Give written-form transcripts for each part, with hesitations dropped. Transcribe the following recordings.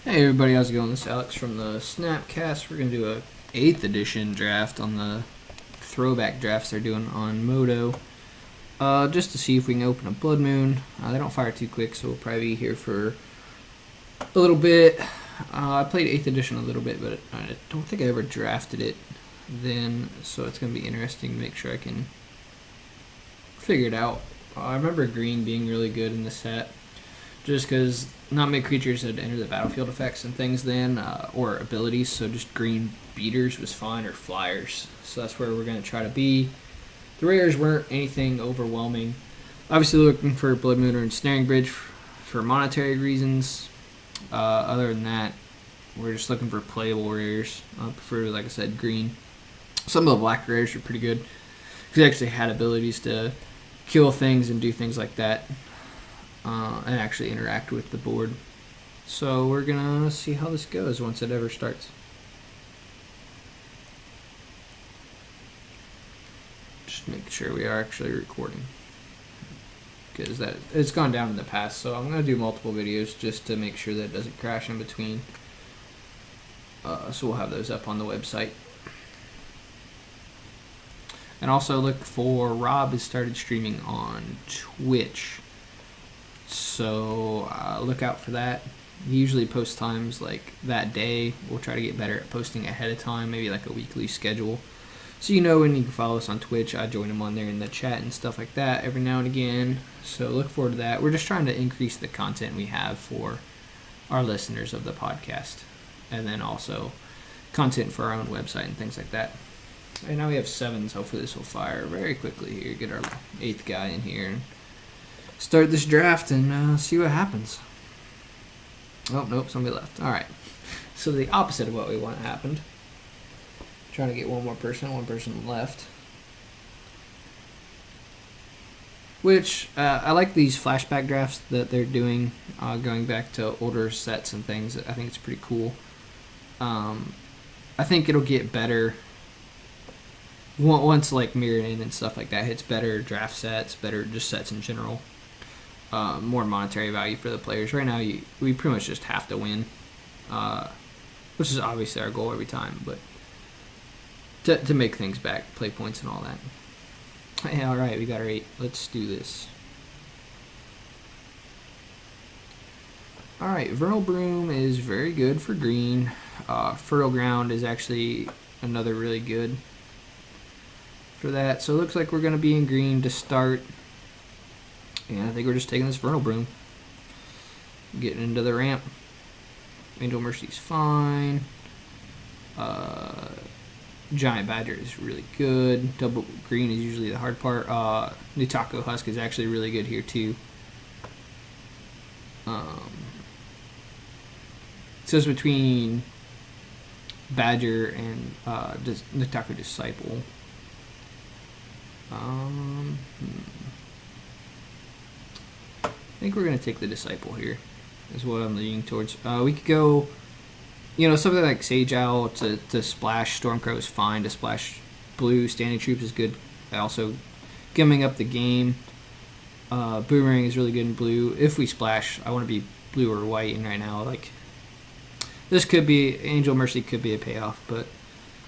Hey everybody, how's it going? This is Alex from the TheSnapCast. We're going to do a 8th edition draft on the Throwback drafts they're doing on Moto. Just to see if we can open a Blood Moon. They don't fire too quick, so we'll probably be here for a little bit. I played 8th edition a little bit, but I don't think I ever drafted it then, so it's going to be interesting to make sure I can figure it out. I remember green being really good in this set, just because not many creatures had entered the battlefield effects and things then, or abilities, so just green beaters was fine, or flyers. So that's where we're going to try to be. The rares weren't anything overwhelming. Obviously looking for Blood Moon or Ensnaring Bridge for monetary reasons. Other than that, we're just looking for playable rares. I prefer, like I said, green. Some of the black rares are pretty good, because they actually had abilities to kill things and do things like that. And actually interact with the board. So we're gonna see how this goes once it ever starts. Just make sure we are actually recording, because it's gone down in the past. So I'm gonna do multiple videos just to make sure that it doesn't crash in between. So we'll have those up on the website. And also look for Rob has started streaming on Twitch. So look out for that. He usually posts times like that day. We'll try to get better at posting ahead of time, maybe like a weekly schedule. So you know when you can follow us on Twitch. I join him on there in the chat and stuff like that every now and again. So look forward to that. We're just trying to increase the content we have for our listeners of the podcast. And then also content for our own website and things like that. And now we have 7s. Hopefully this will fire very quickly here. Get our 8th guy in here and start this draft and see what happens. Oh, nope, somebody left. Alright. So the opposite of what we want happened. Trying to get one person left. Which, I like these flashback drafts that they're doing, going back to older sets and things. I think it's pretty cool. I think it'll get better once like Mirrored In and stuff like that hits better draft sets, better just sets in general. More monetary value for the players. Right now, we pretty much just have to win, which is obviously our goal every time, but to make things back, play points and all that. Hey, all right, we got our 8. Let's do this. All right, Vernal Broom is very good for green. Fertile Ground is actually another really good for that. So it looks like we're going to be in green to start. And I think we're just taking this Vernal Broom. Getting into the ramp. Angel Mercy's fine. Giant Badger is really good. Double green is usually the hard part. Nutaku Husk is actually really good here too. So it's between Badger and Nutaku Disciple. I think we're going to take the Disciple here, is what I'm leaning towards. We could go, something like Sage Owl to splash Stormcrow is fine. To splash blue, Standing Troops is good. Also, gumming up the game. Boomerang is really good in blue. If we splash, I want to be blue or white, and right now, this could be, Angel Mercy could be a payoff, but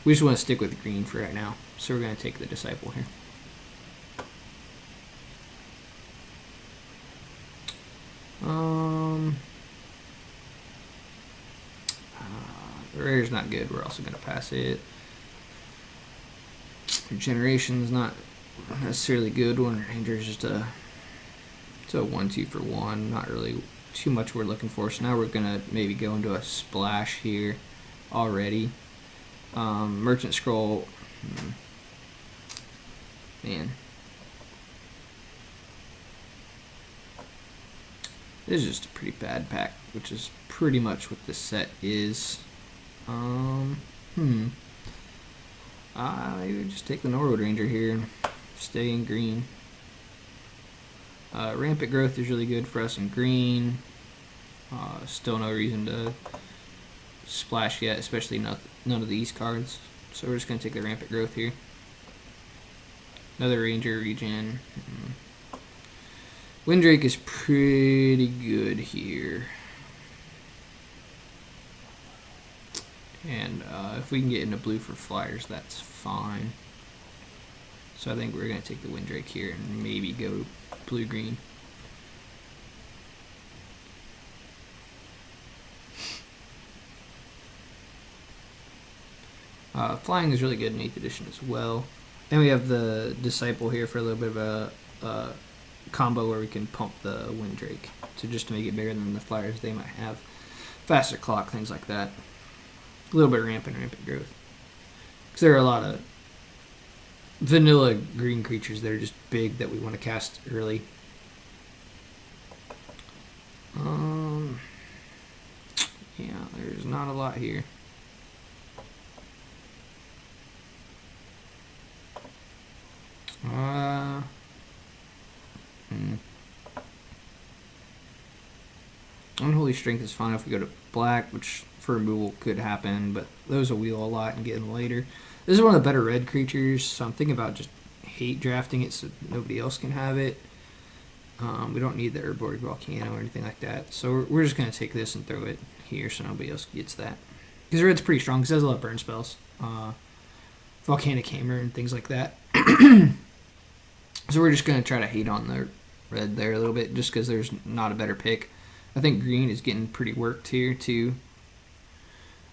we just want to stick with green for right now. So we're going to take the Disciple here. Rare's not good. We're also going to pass it. Regeneration's not necessarily good. One Ranger is just a 1-2 for 1. Not really too much we're looking for. So now we're going to maybe go into a splash here already. Merchant Scroll. Man. This is just a pretty bad pack, which is pretty much what this set is. Maybe just take the Norwood Ranger here and stay in green. Rampant Growth is really good for us in green. Still no reason to splash yet, especially none of these cards. So we're just going to take the Rampant Growth here. Another Ranger regen. Windrake is pretty good here. And if we can get into blue for flyers, that's fine. So I think we're going to take the Windrake here and maybe go blue-green. Flying is really good in 8th edition as well. And we have the Disciple here for a little bit of a combo where we can pump the Windrake to just to make it bigger than the flyers they might have. Faster clock, things like that. A little bit of rampant growth. Because there are a lot of vanilla green creatures that are just big that we want to cast early. Yeah, there's not a lot here. Unholy Strength is fine if we go to black, which for removal could happen, but those will wheel a lot and get in later. This is one of the better red creatures, so I'm thinking about just hate drafting it so nobody else can have it. We don't need the Herboid Volcano or anything like that, so we're just going to take this and throw it here so nobody else gets that. Because red's pretty strong, because it has a lot of burn spells. Volcanic Hammer and things like that. So we're just going to try to hate on the red there a little bit, just because there's not a better pick. I think green is getting pretty worked here too,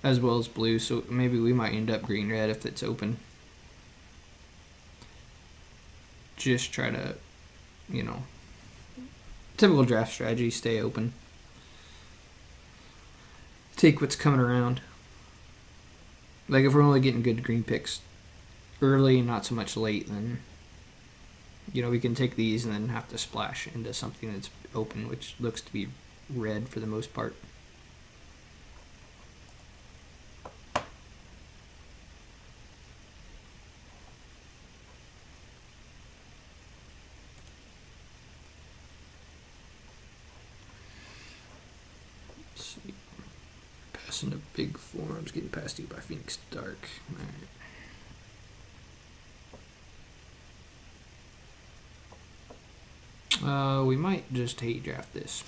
as well as blue, so maybe we might end up green-red if it's open. Just try to, you know, typical draft strategy, stay open. Take what's coming around. Like if we're only getting good green picks early, not so much late, then, you know, we can take these and then have to splash into something that's open, which looks to be red for the most part. Let's see. Passing a big forms, getting passed you by Phoenix Dark. Alright. We might just hate draft this.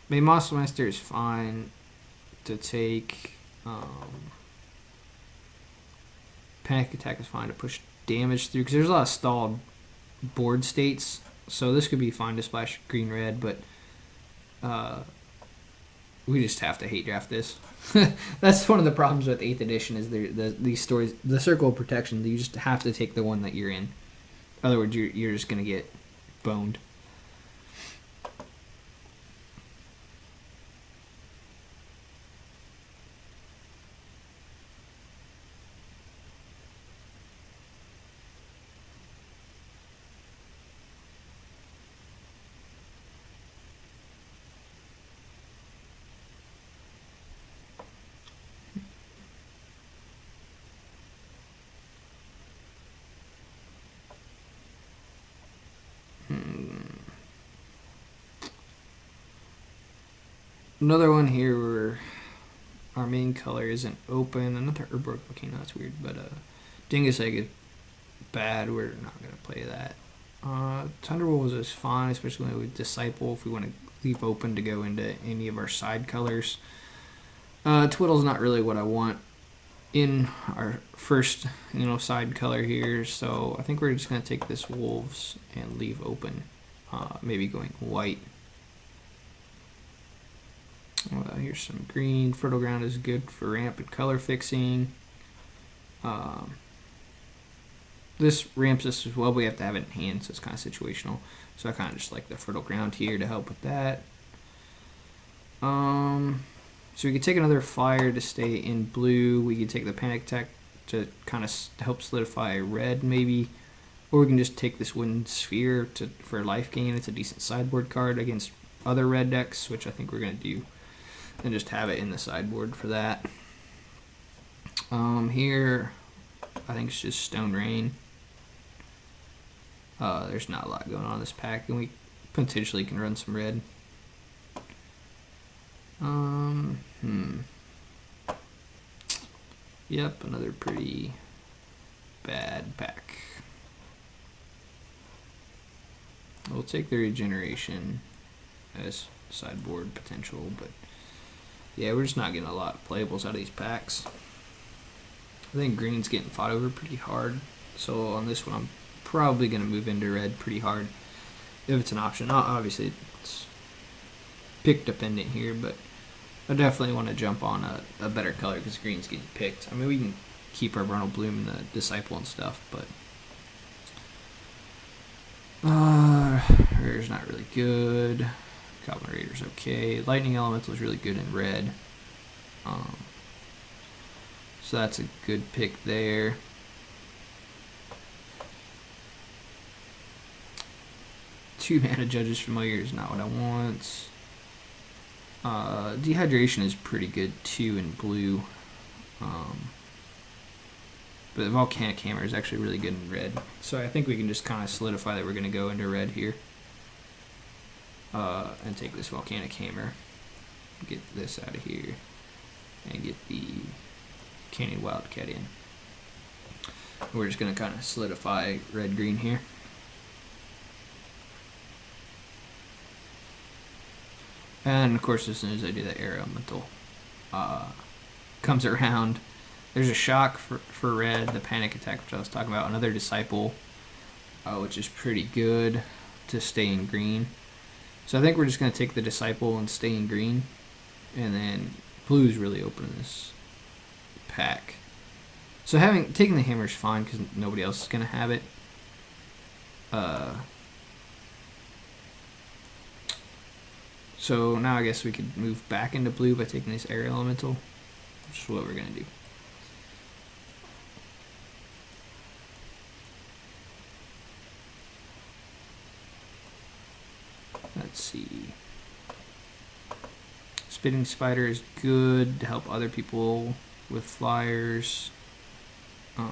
Monster Master is fine to take. Panic Attack is fine to push damage through, because there's a lot of stalled board states. So this could be fine to splash green-red, but we just have to hate draft this. That's one of the problems with 8th edition is these stories, the Circle of Protection, you just have to take the one that you're in. In other words, you're just going to get boned. Another one here where our main color isn't open. Another Herboid Volcano, that's weird, but Dingus Egg is bad. We're not going to play that. Thunderwolves is fine, especially with Disciple if we want to leave open to go into any of our side colors. Twiddle's not really what I want in our first, side color here, so I think we're just going to take this Wolves and leave open, maybe going white. Here's some green. Fertile Ground is good for ramp and color fixing. This ramps us as well, but we have to have it in hand, so it's kind of situational. So I kind of just like the Fertile Ground here to help with that. So we could take another Fire to stay in blue. We could take the Panic Attack to kind of help solidify red, maybe. Or we can just take this Wooden Sphere for life gain. It's a decent sideboard card against other red decks, which I think we're going to do. And just have it in the sideboard for that. Here, I think it's just Stone Rain. There's not a lot going on in this pack, and we potentially can run some red. Yep, another pretty bad pack. We'll take the Regeneration as sideboard potential, but Yeah, we're just not getting a lot of playables out of these packs. I think green's getting fought over pretty hard. So on this one, I'm probably going to move into red pretty hard if it's an option. Obviously, it's pick dependent here, but I definitely want to jump on a better color because green's getting picked. I mean, we can keep our Vernal Bloom and the Disciple and stuff, but Rare's not really good. Goblin Raider's okay. Lightning Elemental is really good in red. So that's a good pick there. Two mana Judge's Familiar is not what I want. Dehydration is pretty good too in blue. But Volcanic Hammer is actually really good in red. So I think we can just kind of solidify that we're going to go into red here. And take this Volcanic Hammer. Get this out of here. And get the Canyon Wildcat in. We're just going to kind of solidify red-green here. And of course, as soon as I do that, Air Elemental comes around. There's a shock for red, the Panic Attack, which I was talking about. Another Disciple, which is pretty good to stay in green. So I think we're just going to take the Disciple and stay in green. And then blue's really open in this pack. So taking the hammer is fine because nobody else is going to have it. So now I guess we could move back into blue by taking this Air Elemental, which is what we're going to do. Let's see. Spitting Spider is good to help other people with flyers. Do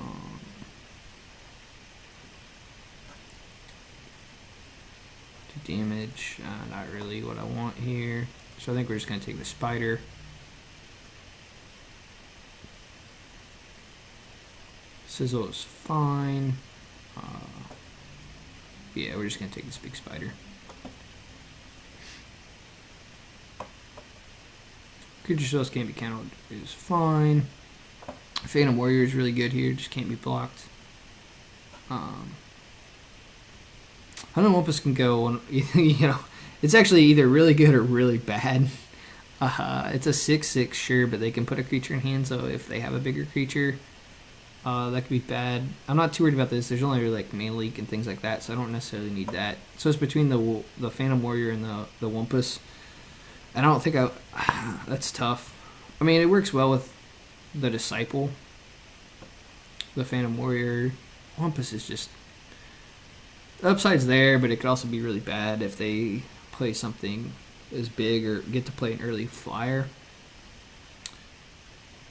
damage, not really what I want here. So I think we're just going to take the Spider. Sizzle is fine. Yeah, we're just going to take this big Spider. Creature spells can't be countered is fine. Phantom Warrior is really good here, just can't be blocked. Hunted Wumpus can go, you know, it's actually either really good or really bad. It's a 6/6, sure, but they can put a creature in hand, so if they have a bigger creature, that could be bad. I'm not too worried about this. There's only like mana leak and things like that, so I don't necessarily need that. So it's between the Phantom Warrior and the Wumpus. And I don't think that's tough. I mean, it works well with the Disciple. The Phantom Warrior. Wumpus is just... The upside's there, but it could also be really bad if they play something as big or get to play an early flyer.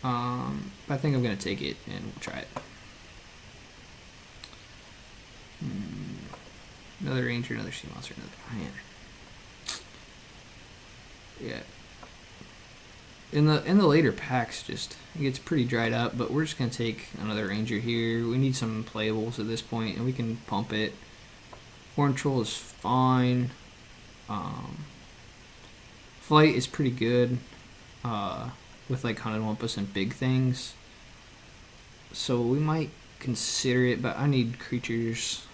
I think I'm going to take it and we'll try it. Another Ranger, another Sea Monster, another... Man. Yeah. In the later packs, just it gets pretty dried up, but we're just gonna take another Ranger here. We need some playables at this point, and we can pump it. Horn Troll is fine. Flight is pretty good with like Hunted Wumpus and big things. So we might consider it, but I need creatures.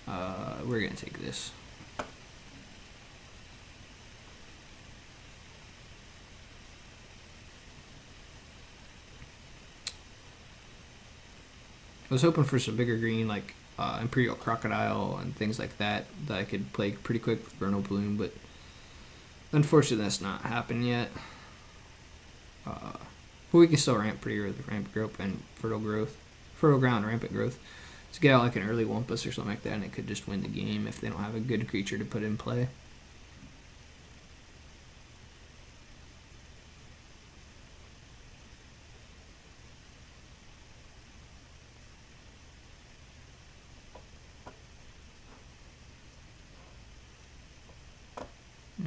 We're gonna take this. I was hoping for some bigger green, like Imperial Crocodile and things like that I could play pretty quick with Vernal Bloom, but unfortunately that's not happened yet. But we can still ramp pretty early with Rampant Growth and Fertile Ground, Rampant Growth. To get out like an early Wumpus or something like that, and it could just win the game if they don't have a good creature to put in play.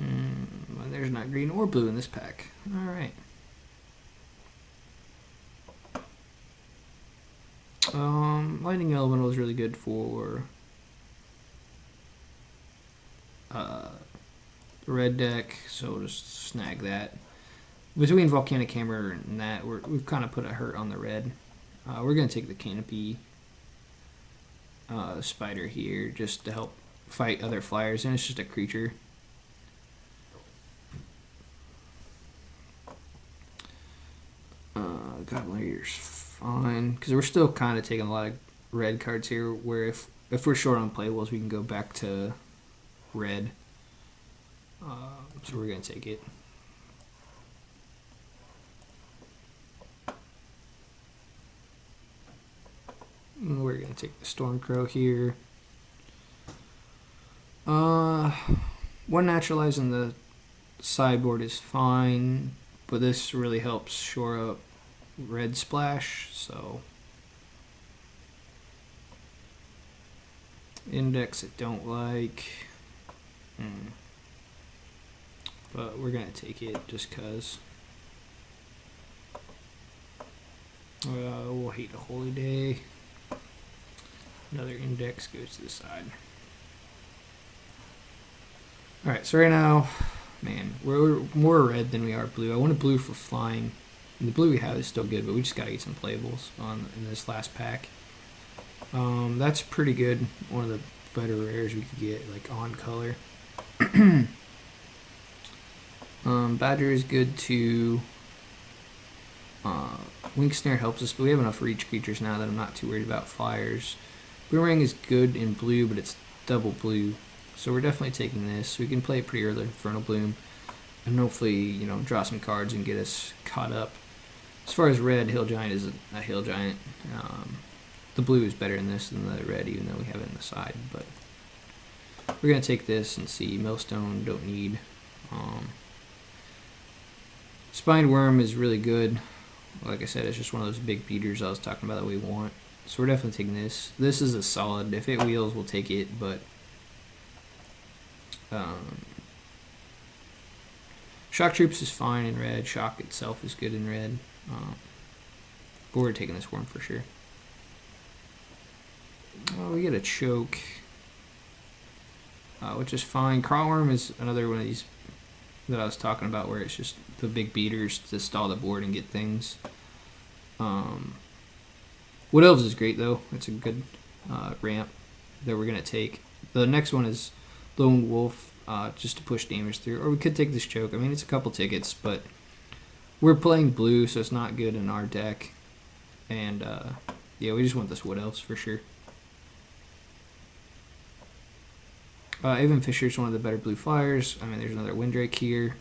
Well, there's not green or blue in this pack. Alright. Lightning Elemental is really good for the red deck, so we'll just snag that. between Volcanic Hammer and that, we've kind of put a hurt on the red. We're going to take the Canopy Spider here just to help fight other flyers, and it's just a creature. Goblin Leader's fine, because we're still kind of taking a lot of red cards here, where if we're short on playables, we can go back to red. So we're going to take it. We're going to take the Stormcrow here. One naturalize on the sideboard is fine, but this really helps shore up red splash, so index I don't like, but we're gonna take it just cause. We'll hate a holy day. Another index goes to the side. Alright, so right now, man, we're more red than we are blue. I wanted blue for flying. And the blue we have is still good, but we just gotta get some playables in this last pack. That's pretty good. One of the better rares we could get, like on color. Badger is good too. Wink Snare helps us, but we have enough reach creatures now that I'm not too worried about flyers. Boomerang is good in blue, but it's double blue. So we're definitely taking this. We can play it pretty early, Vernal Bloom, and hopefully, you know, draw some cards and get us caught up. As far as red, Hill Giant is a Hill Giant. The blue is better in this than the red, even though we have it on the side. But we're going to take this and see. Millstone, don't need. Spined Worm is really good. Like I said, it's just one of those big beaters I was talking about that we want. So we're definitely taking this. This is a solid. If it wheels, we'll take it, but Shock Troops is fine in red. Shock itself is good in red. But we're taking this worm for sure. Oh, we get a choke, which is fine. Crawworm is another one of these that I was talking about, where it's just the big beaters to stall the board and get things. Wood Elves is great though. It's a good ramp that we're gonna take. The next one is Lone Wolf, just to push damage through. Or we could take this choke. I mean, it's a couple tickets, but we're playing blue, so it's not good in our deck. And yeah, we just want this Wood Elves for sure. Avon Fisher is one of the better blue flyers. I mean, there's another Windrake here.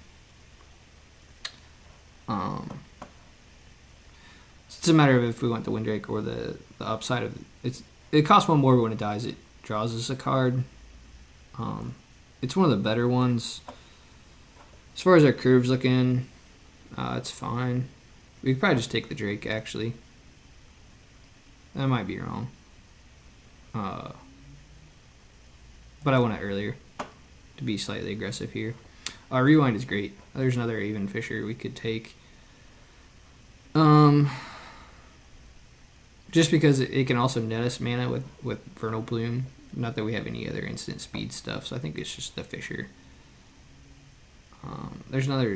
It's a matter of if we want the Windrake or the upside of it. It costs one more, but when it dies, it draws us a card. It's one of the better ones. As far as our curves looking, it's fine. We could probably just take the Drake, actually. I might be wrong. But I want it earlier to be slightly aggressive here. Rewind is great. There's another Avon Fisher we could take. Just because it can also net us mana with Vernal Bloom. Not that we have any other instant speed stuff, so I think it's just the Fisher. There's another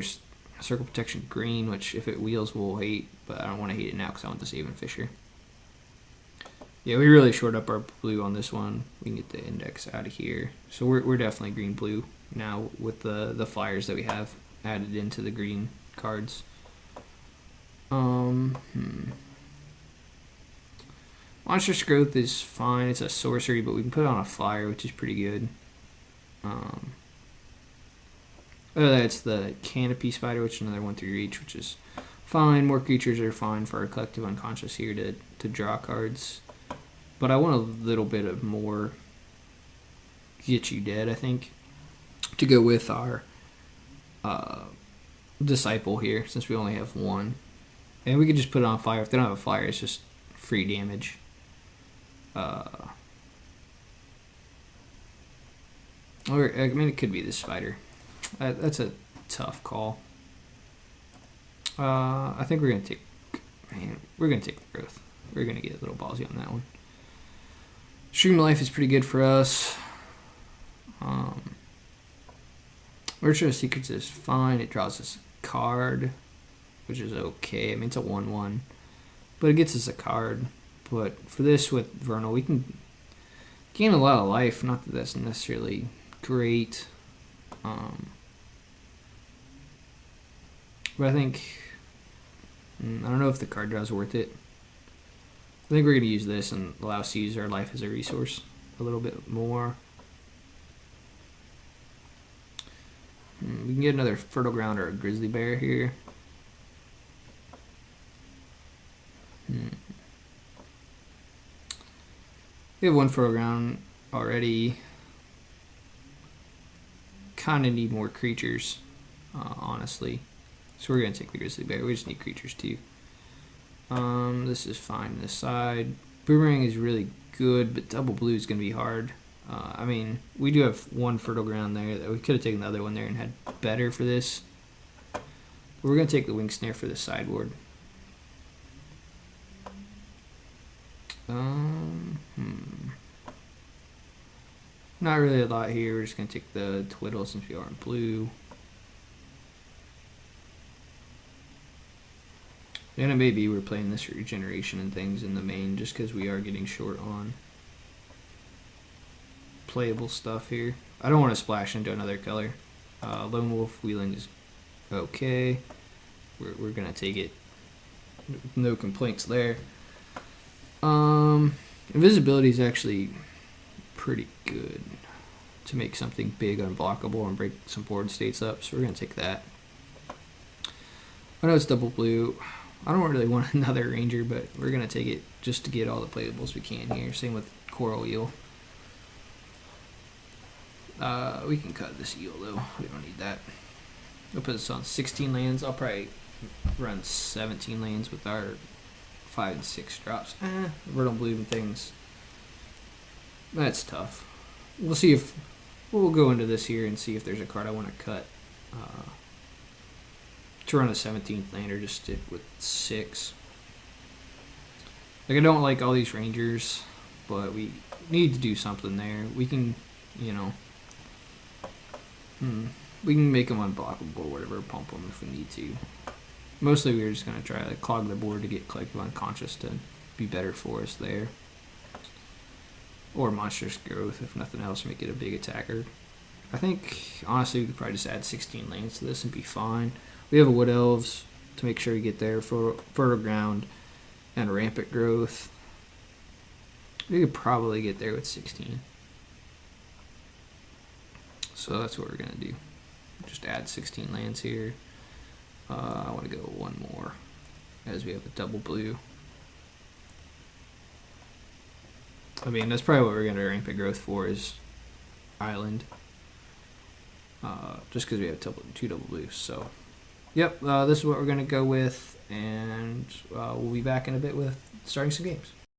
Circle Protection Green, which if it wheels we'll hate, but I don't want to hate it now because I want this Avon Fisher. Yeah, we really short up our blue on this one. We can get the index out of here. So we're definitely green-blue now with the flyers that we have added into the green cards. Monstrous Growth is fine. It's a sorcery, but we can put it on a flyer, which is pretty good. That's the Canopy Spider, which is another 1/3 reach, which is fine. More creatures are fine for our collective unconscious here to draw cards. But I want a little bit of more Get You Dead, I think, to go with our Disciple here, since we only have one. And we could just put it on fire. If they don't have a flyer, it's just free damage. Or, I mean, it could be this spider. That's a tough call. I think we're going to take... Man, we're going to take the Growth. We're going to get a little ballsy on that one. Stream Life is pretty good for us. Virtue of Secrets is fine. It draws us a card. which is okay. I mean, it's a 1/1, but it gets us a card. But for this with Vernal, we can gain a lot of life. Not that that's necessarily great. But I think, I don't know if the card draw is worth it. I think we're going to use this and allow us to use our life as a resource a little bit more. We can get another Fertile Ground or a Grizzly Bear here. We have one Fertile Ground already. Kind of need more creatures, honestly. So we're going to take the Grizzly Bear. We just need creatures too. This is fine this side. Boomerang is really good, but double blue is going to be hard. I mean, we do have one Fertile Ground there. That we could have taken the other one there and had better for this. But we're going to take the Wing Snare for the sideboard. Not really a lot here. We're just going to take the Twiddle since we are in blue. And it may be we're playing this regeneration and things in the main just because we are getting short on playable stuff here. I don't want to splash into another color. Lone Wolf Wheeling is okay. We're going to take it. No complaints there. Invisibility is actually pretty good to make something big unblockable and break some board states up, so we're going to take that. I know it's double blue. I don't really want another Ranger, but we're going to take it just to get all the playables we can here. Same with Coral Eel. We can cut this eel though. We don't need that. We'll put this on 16 lands. I'll probably run 17 lands with our 5 and 6 drops. Vernal Bloom things. That's tough. We'll see if we'll go into this here and see if there's a card I want to cut. To run a 17th land or just stick with 6. Like, I don't like all these Rangers, but we need to do something there. We can, you know, we can make them unblockable or whatever, pump them if we need to. Mostly we're just going to try to clog the board to get Collective Unconscious to be better for us there. Or Monstrous Growth, if nothing else, make it a big attacker. I think, honestly, we could probably just add 16 lands to this and be fine. We have a Wood Elves to make sure we get there for Fertile Ground and Rampant Growth. We could probably get there with 16. So that's what we're going to do. Just add 16 lands here. I want to go one more as we have a double blue. I mean, that's probably what we're going to Rampant Growth for is Island. Just because we have 2 double blues. So, yep, this is what we're going to go with. And we'll be back in a bit with starting some games.